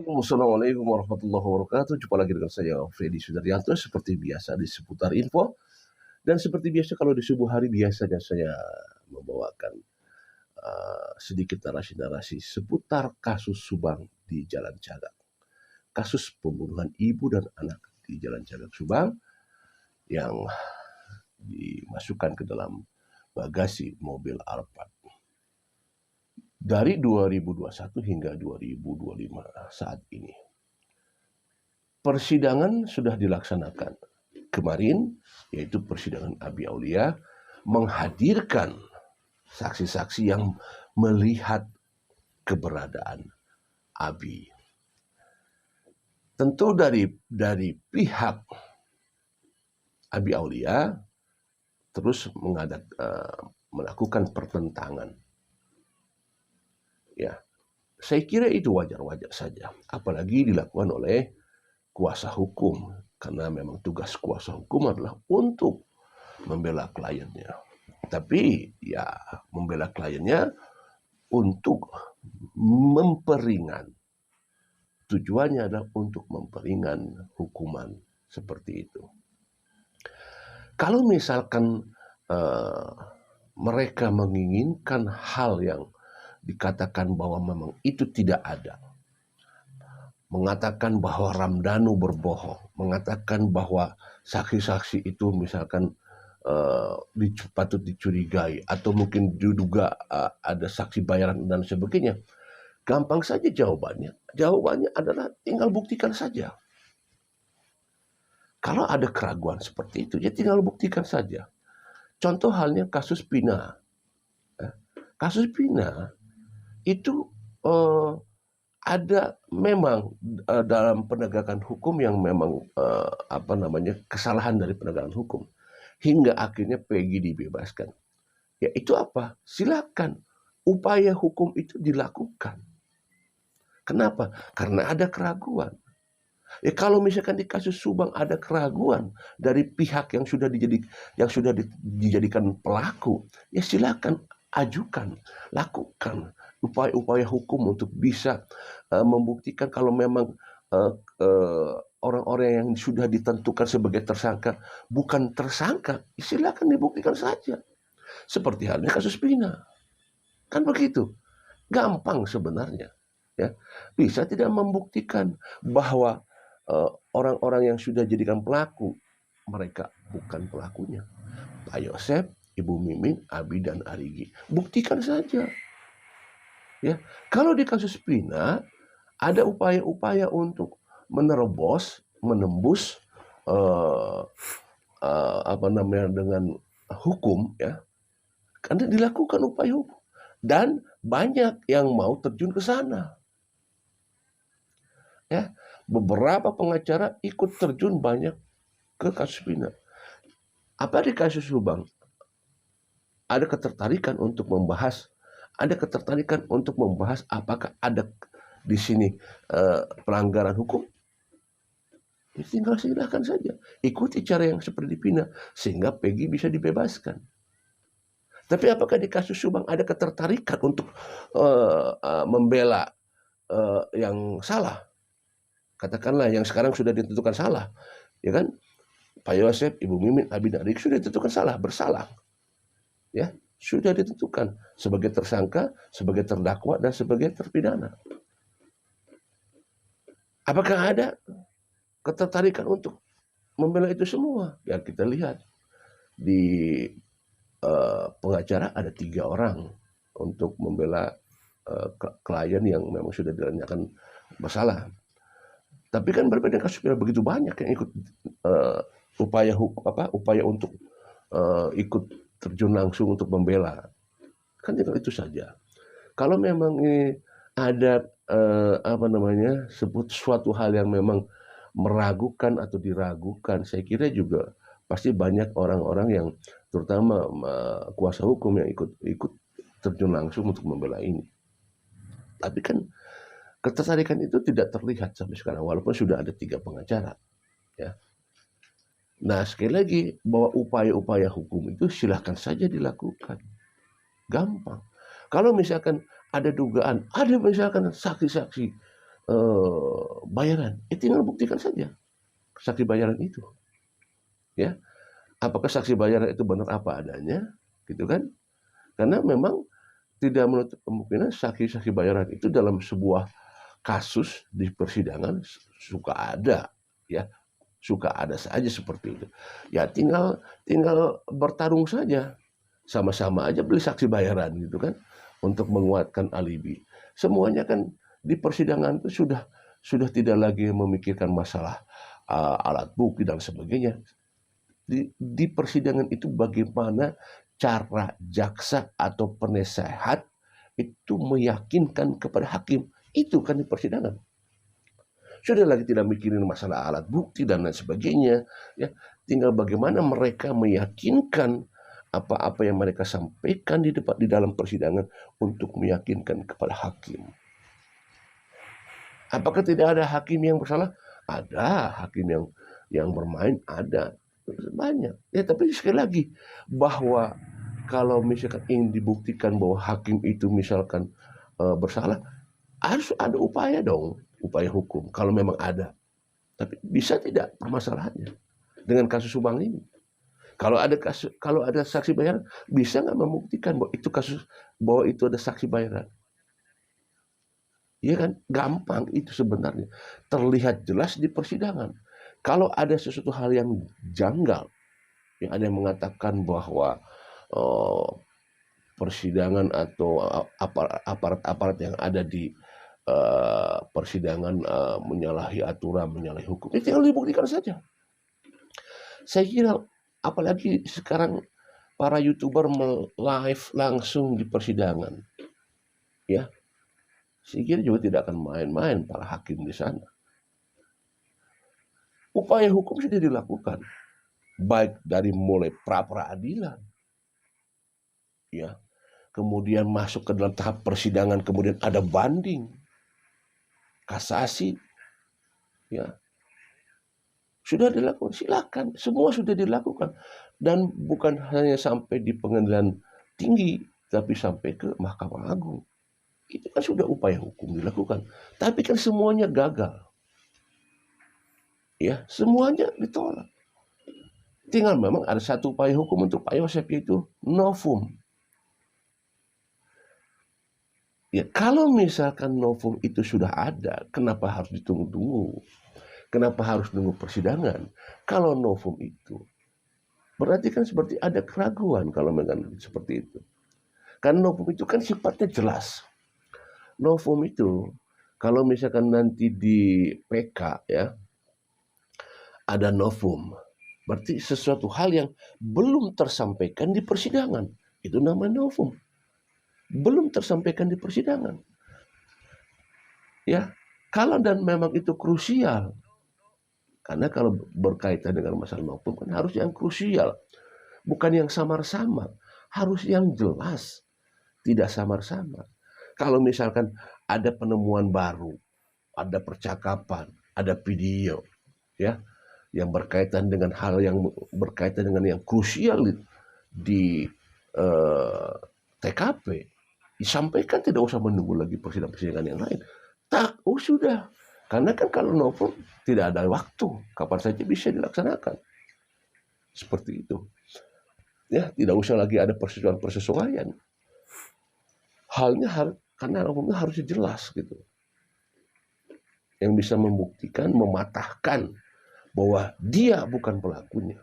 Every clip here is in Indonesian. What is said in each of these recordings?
Assalamualaikum warahmatullahi wabarakatuh. Jumpa lagi dengan saya, Freddy Sudaryanto, seperti biasa di seputar info. Dan seperti biasa kalau di subuh hari biasanya saya membawakan sedikit narasi-narasi seputar kasus Subang di Jalan Cagak. Kasus pembunuhan ibu dan anak di Jalan Cagak Subang yang dimasukkan ke dalam bagasi mobil Alphard. Dari 2021 hingga 2025 saat ini. Persidangan sudah dilaksanakan kemarin, yaitu persidangan Abi Aulia, menghadirkan saksi-saksi yang melihat keberadaan Abi. Tentu dari pihak Abi Aulia terus melakukan pertentangan. Ya, saya kira itu wajar-wajar saja, apalagi dilakukan oleh kuasa hukum, karena memang tugas kuasa hukum adalah untuk membela kliennya. Tapi ya membela kliennya untuk memperingan. Tujuannya adalah untuk memperingan hukuman seperti itu. Kalau misalkan mereka menginginkan hal yang dikatakan bahwa memang itu tidak ada, mengatakan bahwa Ramdhanu berbohong, mengatakan bahwa saksi-saksi itu misalkan patut dicurigai, atau mungkin diduga ada saksi bayaran dan sebagainya, gampang saja jawabannya. Jawabannya adalah tinggal buktikan saja. Kalau ada keraguan seperti itu, ya tinggal buktikan saja. Contoh halnya kasus Pina. Kasus Pina itu ada memang dalam penegakan hukum yang memang kesalahan dari penegakan hukum hingga akhirnya Peggy dibebaskan. Ya itu apa? Silakan, upaya hukum itu dilakukan. Kenapa? Karena ada keraguan. Ya kalau misalkan di kasus Subang ada keraguan dari pihak yang sudah dijadikan pelaku, ya silakan ajukan, lakukan upaya-upaya hukum untuk bisa membuktikan kalau memang orang-orang yang sudah ditentukan sebagai tersangka bukan tersangka, silakan dibuktikan saja. Seperti halnya kasus Pina. Kan begitu. Gampang sebenarnya. Ya. Bisa tidak membuktikan bahwa orang-orang yang sudah jadikan pelaku, mereka bukan pelakunya. Pak Yosef, Ibu Mimin, Abi dan Arigi. Buktikan saja. Ya, kalau di kasus Pina ada upaya-upaya untuk menembus dengan hukum, ya, karena dilakukan upaya hukum dan banyak yang mau terjun ke sana. Ya, beberapa pengacara ikut terjun banyak ke kasus Pina. Apa di kasus Subang? Ada ketertarikan untuk membahas, apakah ada di sini pelanggaran hukum? Ya, tinggal silakan saja. Ikuti cara yang seperti Pina sehingga Peggy bisa dibebaskan. Tapi apakah di kasus Subang ada ketertarikan untuk membela yang salah? Katakanlah yang sekarang sudah ditentukan salah, ya kan? Pak Yosef, Ibu Mimin, Abi dan Arigi sudah ditentukan bersalah. Ya, sudah ditentukan sebagai tersangka, sebagai terdakwa, dan sebagai terpidana. Apakah ada ketertarikan untuk membela itu semua? Ya kita lihat di pengacara ada 3 orang untuk membela klien yang memang sudah dinyatakan bersalah. Tapi kan berbeda kasus begitu banyak yang ikut upaya untuk ikut terjun langsung untuk membela. Kan itu saja. Kalau memang ada suatu hal yang memang meragukan atau diragukan, saya kira juga pasti banyak orang-orang yang terutama kuasa hukum yang ikut terjun langsung untuk membela ini. Tapi kan ketertarikan itu tidak terlihat sampai sekarang, walaupun sudah ada 3 pengacara. Ya. Nah, sekali lagi, bahwa upaya-upaya hukum itu silahkan saja dilakukan. Gampang. Kalau misalkan ada dugaan, ada misalkan saksi-saksi bayaran. Tinggal buktikan saja saksi bayaran itu. Ya, apakah saksi bayaran itu benar apa adanya, gitu kan? Karena memang tidak menutup kemungkinan saksi-saksi bayaran itu dalam sebuah kasus di persidangan suka ada, ya, suka ada saja seperti itu. Ya tinggal bertarung saja, sama-sama aja beli saksi bayaran gitu kan, untuk menguatkan alibi. Semuanya kan di persidangan itu sudah tidak lagi memikirkan masalah alat bukti dan sebagainya. Di persidangan itu bagaimana cara jaksa atau penasehat itu meyakinkan kepada hakim. Itu kan di persidangan. Sudah lagi tidak mikirin masalah alat bukti dan lain sebagainya. Ya, tinggal bagaimana mereka meyakinkan apa-apa yang mereka sampaikan di dalam persidangan untuk meyakinkan kepada hakim. Apakah tidak ada hakim yang bersalah? Ada hakim yang bermain, ada banyak. Ya, tapi sekali lagi bahwa kalau misalkan ingin dibuktikan bahwa hakim itu misalkan bersalah, harus ada upaya dong, upaya hukum kalau memang ada. Tapi bisa tidak permasalahannya dengan kasus Subang ini? Kalau ada saksi bayaran, bisa nggak membuktikan bahwa itu bahwa itu ada saksi bayaran? Iya kan, gampang itu sebenarnya. Terlihat jelas di persidangan. Kalau ada sesuatu hal yang janggal, yang ada yang mengatakan bahwa persidangan atau aparat yang ada di persidangan menyalahi aturan, menyalahi hukum, itu tinggal dibuktikan saja. Saya kira apalagi sekarang para YouTuber live langsung di persidangan, ya, saya kira juga tidak akan main-main para hakim di sana. Upaya hukum sudah dilakukan, baik dari mulai pra-peradilan, ya, kemudian masuk ke dalam tahap persidangan, kemudian ada banding, kasasi, ya, sudah dilakukan. Silakan, semua sudah dilakukan, dan bukan hanya sampai di pengadilan tinggi, tapi sampai ke Mahkamah Agung. Itu kan sudah upaya hukum dilakukan, tapi kan semuanya gagal, ya, semuanya ditolak. Tinggal memang ada satu upaya hukum untuk Pak Yosef, yaitu novum. Ya, kalau misalkan novum itu sudah ada, kenapa harus ditunggu-tunggu? Kenapa harus nunggu persidangan? Kalau novum itu, berarti kan seperti ada keraguan kalau memang seperti itu. Karena novum itu kan sifatnya jelas. Novum itu, kalau misalkan nanti di PK, ya, ada novum, berarti sesuatu hal yang belum tersampaikan di persidangan. Itu namanya novum. Belum tersampaikan di persidangan. Ya, kalau dan memang itu krusial, karena kalau berkaitan dengan masalah novum kan harus yang krusial, bukan yang samar-samar, harus yang jelas, tidak samar-samar. Kalau misalkan ada penemuan baru, ada percakapan, ada video, ya, yang berkaitan dengan hal yang berkaitan dengan yang krusial di TKP, disampaikan, tidak usah menunggu lagi persidangan yang lain. Tak, sudah. Karena kan kalau novum tidak ada waktu, kapan saja bisa dilaksanakan. Seperti itu. Ya, tidak usah lagi ada persesuaian. Halnya karena novumnya harus jelas gitu. Yang bisa membuktikan, mematahkan bahwa dia bukan pelakunya.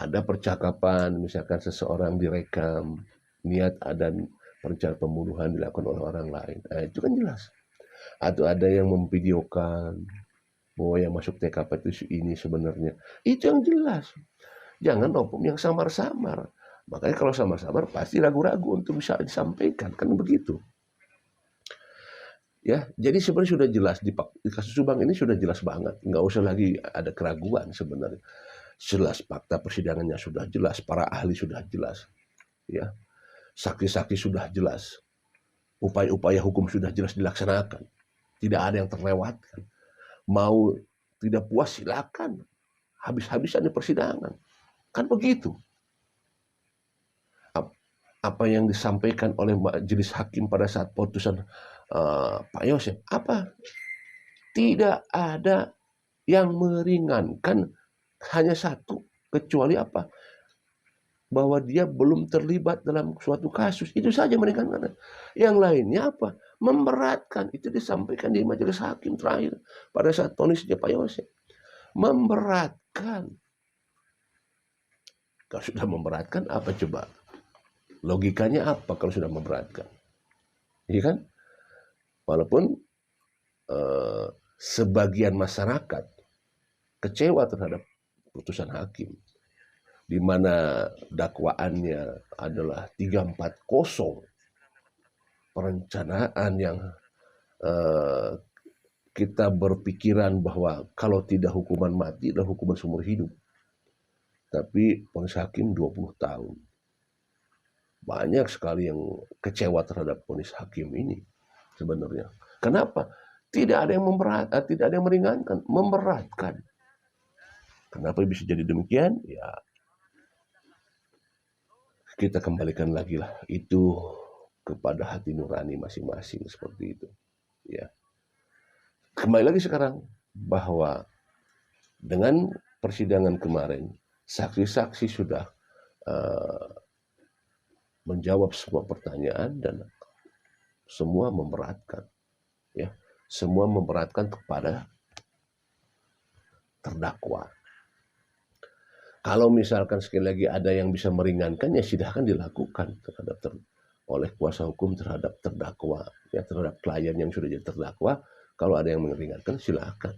Ada percakapan, misalkan seseorang direkam, niat ada perencanaan pembunuhan dilakukan oleh orang lain. Itu kan jelas. Atau ada yang memvideokan bahwa yang masuk TKP itu ini sebenarnya. Itu yang jelas. Jangan novum yang samar-samar. Makanya kalau samar-samar pasti ragu-ragu untuk bisa disampaikan. Kan begitu. Ya, jadi sebenarnya sudah jelas di kasus Subang ini sudah jelas banget. Nggak usah lagi ada keraguan sebenarnya. Jelas fakta persidangannya sudah jelas, para ahli sudah jelas. Ya. Saksi-saksi sudah jelas. Upaya-upaya hukum sudah jelas dilaksanakan. Tidak ada yang terlewatkan. Mau tidak puas silakan. Habis-habisan di persidangan. Kan begitu. Apa yang disampaikan oleh majelis hakim pada saat putusan Pak Yosef, apa? Tidak ada yang meringankan, hanya satu, kecuali apa? Bahwa dia belum terlibat dalam suatu kasus, itu saja meringankan. Yang lainnya apa? Memberatkan. Itu disampaikan di majelis hakim terakhir pada saat vonisnya Pak Yosef. Memberatkan. Kalau sudah memberatkan, apa coba? Logikanya apa kalau sudah memberatkan? Iya kan? Walaupun sebagian masyarakat kecewa terhadap putusan hakim, di mana dakwaannya adalah 340, perencanaan yang kita berpikiran bahwa kalau tidak hukuman mati adalah hukuman seumur hidup. Tapi vonis hakim 20 tahun. Banyak sekali yang kecewa terhadap vonis hakim ini sebenarnya. Kenapa? Tidak ada yang tidak ada yang meringankan, memberatkan. Kenapa bisa jadi demikian? Ya, kita kembalikan lagi lah itu kepada hati nurani masing-masing seperti itu. Ya. Kembali lagi sekarang bahwa dengan persidangan kemarin, saksi-saksi sudah menjawab semua pertanyaan dan semua memberatkan, ya, semua memberatkan kepada terdakwa. Kalau misalkan sekali lagi ada yang bisa meringankan, ya silahkan dilakukan terhadap oleh kuasa hukum terhadap terdakwa, ya, terhadap klien yang sudah jadi terdakwa. Kalau ada yang meringankan, silahkan.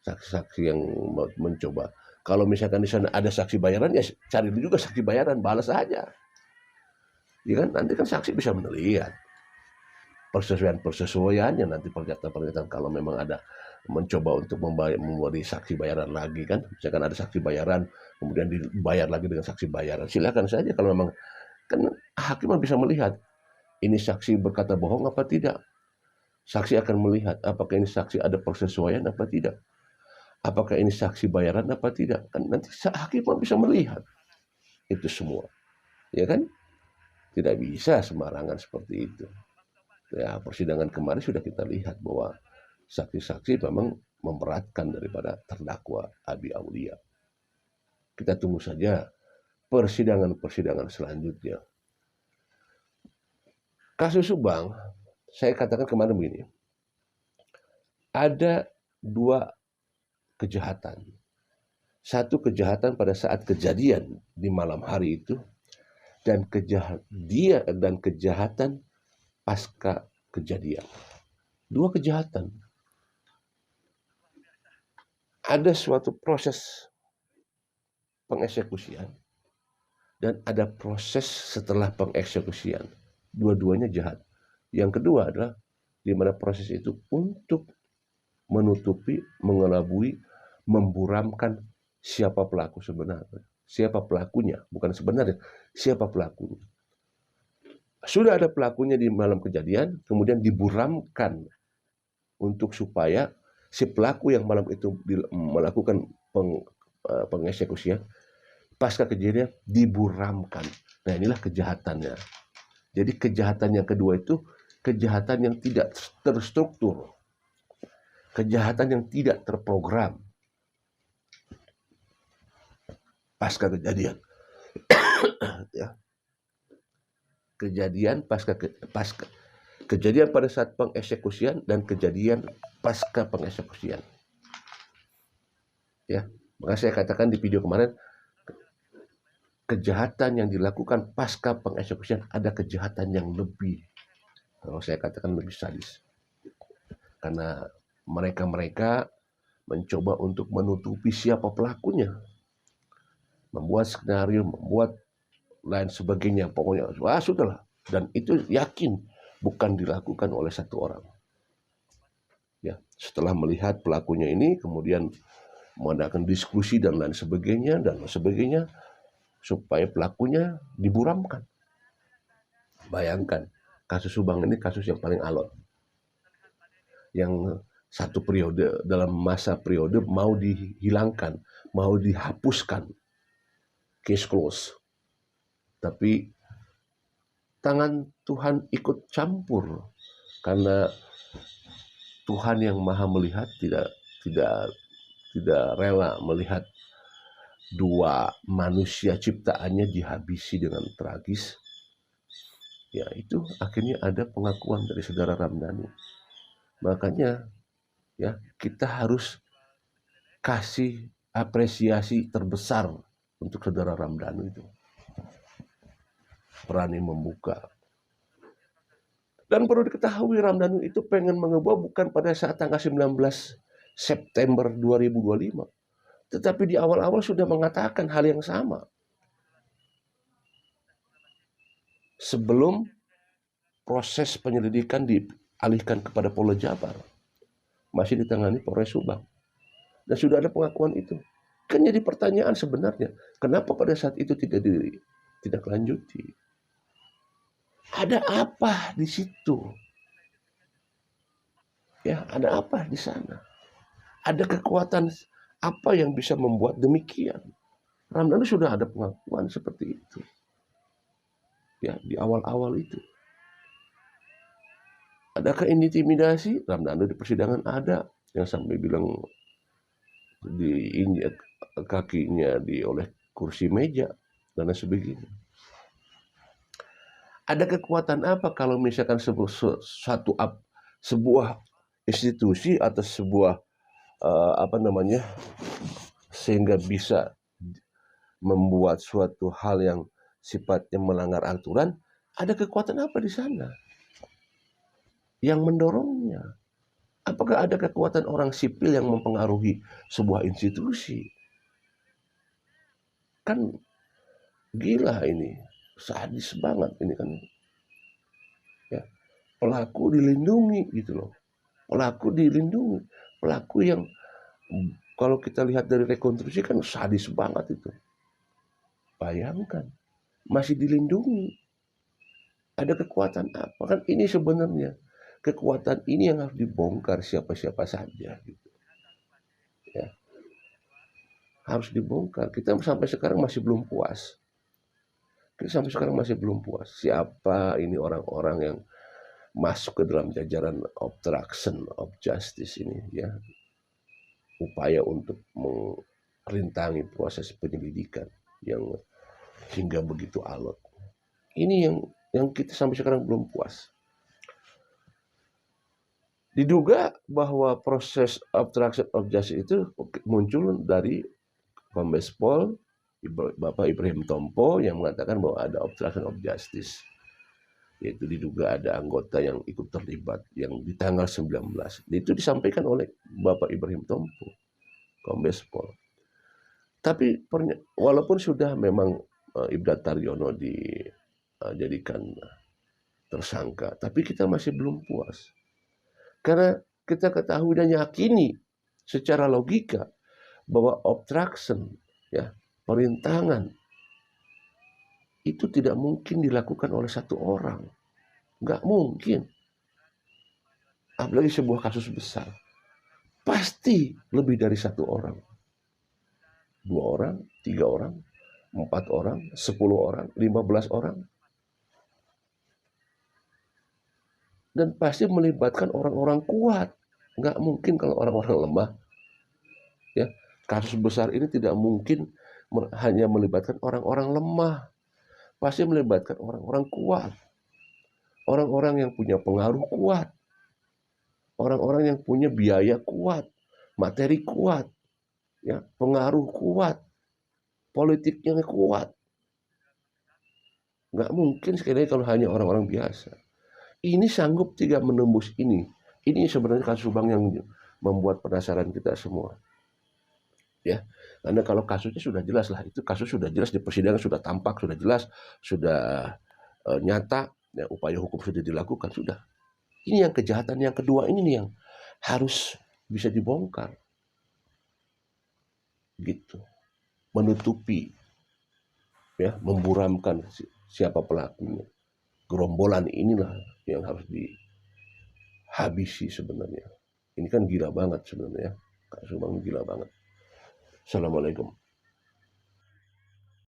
Saksi-saksi yang mencoba. Kalau misalkan di sana ada saksi bayaran, ya cari juga saksi bayaran, balas saja. Ya kan, nanti kan saksi bisa melihat persesuaiannya nanti pernyataan kalau memang ada mencoba untuk memberi saksi bayaran lagi kan, misalkan ada saksi bayaran kemudian dibayar lagi dengan saksi bayaran, silakan saja. Kalau memang kan hakim bisa melihat ini saksi berkata bohong apa tidak. Saksi akan melihat apakah ini saksi ada persesuaian apa tidak, apakah ini saksi bayaran apa tidak, kan nanti hakim bisa melihat itu semua, ya kan. Tidak bisa sembarangan seperti itu. Ya, persidangan kemarin sudah kita lihat bahwa saksi-saksi memang memberatkan daripada terdakwa Abi Aulia. Kita tunggu saja persidangan-persidangan selanjutnya. Kasus Subang, saya katakan kemarin begini, ada dua kejahatan. Satu kejahatan pada saat kejadian di malam hari itu, dan kejahatan pasca kejadian. Dua kejahatan. Ada suatu proses pengeksekusian dan ada proses setelah pengeksekusian. Dua-duanya jahat. Yang kedua adalah di mana proses itu untuk menutupi, mengelabui, memburamkan siapa pelaku sebenarnya. Siapa pelakunya, bukan sebenarnya, siapa pelakunya. Sudah ada pelakunya di malam kejadian, kemudian diburamkan untuk supaya si pelaku yang malam itu melakukan pengeksekusian pasca kejadian diburamkan. Nah, inilah kejahatannya. Jadi kejahatan yang kedua itu kejahatan yang tidak terstruktur, kejahatan yang tidak terprogram pasca kejadian. Ya. Kejadian pasca kejadian pada saat pengeksekusian dan kejadian pasca pengeksekusian. Ya, maka saya katakan di video kemarin, kejahatan yang dilakukan pasca pengeksekusian ada kejahatan yang lebih, kalau saya katakan lebih sadis. Karena mereka mencoba untuk menutupi siapa pelakunya, membuat skenario, membuat lain sebagainya, pokoknya sudahlah. Dan itu yakin bukan dilakukan oleh satu orang. Ya, setelah melihat pelakunya ini, kemudian mengadakan diskusi dan lain sebagainya supaya pelakunya diburamkan. Bayangkan, kasus Subang ini kasus yang paling alot, yang satu periode, dalam masa periode mau dihilangkan, mau dihapuskan, case close. Tapi tangan Tuhan ikut campur karena Tuhan yang Maha melihat tidak rela melihat dua manusia ciptaannya dihabisi dengan tragis. Ya itu akhirnya ada pengakuan dari saudara Ramdhani. Makanya ya kita harus kasih apresiasi terbesar untuk saudara Ramdhani itu. Berani membuka. Dan perlu diketahui Ramdhani itu pengen mengebawa bukan pada saat tanggal 19 September 2025. Tetapi di awal-awal sudah mengatakan hal yang sama. Sebelum proses penyelidikan dialihkan kepada Polda Jabar, masih ditangani Polres Subang. Dan sudah ada pengakuan itu. Kan jadi pertanyaan sebenarnya, kenapa pada saat itu tidak lanjuti? Ada apa di situ? Ya, ada apa di sana? Ada kekuatan apa yang bisa membuat demikian? Ramdhani sudah ada pengakuan seperti itu. Ya, di awal-awal itu. Adakah intimidasi? Ramdhani di persidangan ada yang sampai bilang diinjak kakinya oleh kursi meja dan sebagainya. Ada kekuatan apa kalau misalkan sebuah institusi atau sebuah sehingga bisa membuat suatu hal yang sifatnya melanggar aturan, ada kekuatan apa di sana yang mendorongnya? Apakah ada kekuatan orang sipil yang mempengaruhi sebuah institusi? Kan gila ini, sadis banget ini kan. Ya, pelaku dilindungi gitu loh. Pelaku dilindungi. Pelaku yang kalau kita lihat dari rekonstruksi kan sadis banget itu. Bayangkan, masih dilindungi. Ada kekuatan apa? Kan ini sebenarnya kekuatan ini yang harus dibongkar siapa-siapa saja gitu. Ya. Harus dibongkar. Kita sampai sekarang masih belum puas. Siapa ini orang-orang yang masuk ke dalam jajaran obstruction of justice ini ya. Upaya untuk merintangi proses penyelidikan yang hingga begitu alot. Ini yang kita sampai sekarang belum puas. Diduga bahwa proses obstruction of justice itu muncul dari Kombes Pol Bapak Ibrahim Tompo yang mengatakan bahwa ada obstruction of justice. Yaitu diduga ada anggota yang ikut terlibat yang di tanggal 19. Itu disampaikan oleh Bapak Ibrahim Tompo, Kombes Pol. Tapi walaupun sudah memang Ibda Taryono dijadikan tersangka, tapi kita masih belum puas. Karena kita ketahui dan yakini secara logika bahwa obstruction, ya, perintangan itu tidak mungkin dilakukan oleh satu orang. Nggak mungkin. Apalagi sebuah kasus besar. Pasti lebih dari satu orang. 2 orang, 3 orang, 4 orang, 10 orang, 15 orang. Dan pasti melibatkan orang-orang kuat. Nggak mungkin kalau orang-orang lemah. Ya, kasus besar ini tidak mungkin hanya melibatkan orang-orang lemah. Pasti melibatkan orang-orang kuat. Orang-orang yang punya pengaruh kuat. Orang-orang yang punya biaya kuat. Materi kuat. Ya, pengaruh kuat. Politiknya kuat. Nggak mungkin sekali kalau hanya orang-orang biasa. Ini sanggup tidak menembus ini. Ini sebenarnya kasus Subang yang membuat penasaran kita semua. Ya, karena kalau kasusnya sudah jelas lah, itu kasus sudah jelas di persidangan, sudah tampak, sudah jelas, sudah nyata, ya, upaya hukum sudah dilakukan, sudah. Ini yang kejahatan yang kedua ini nih yang harus bisa dibongkar, gitu, menutupi, ya, memburamkan siapa pelakunya. Gerombolan inilah yang harus dihabisi sebenarnya. Ini kan gila banget sebenarnya. Kak Subang gila banget. Assalamualaikum.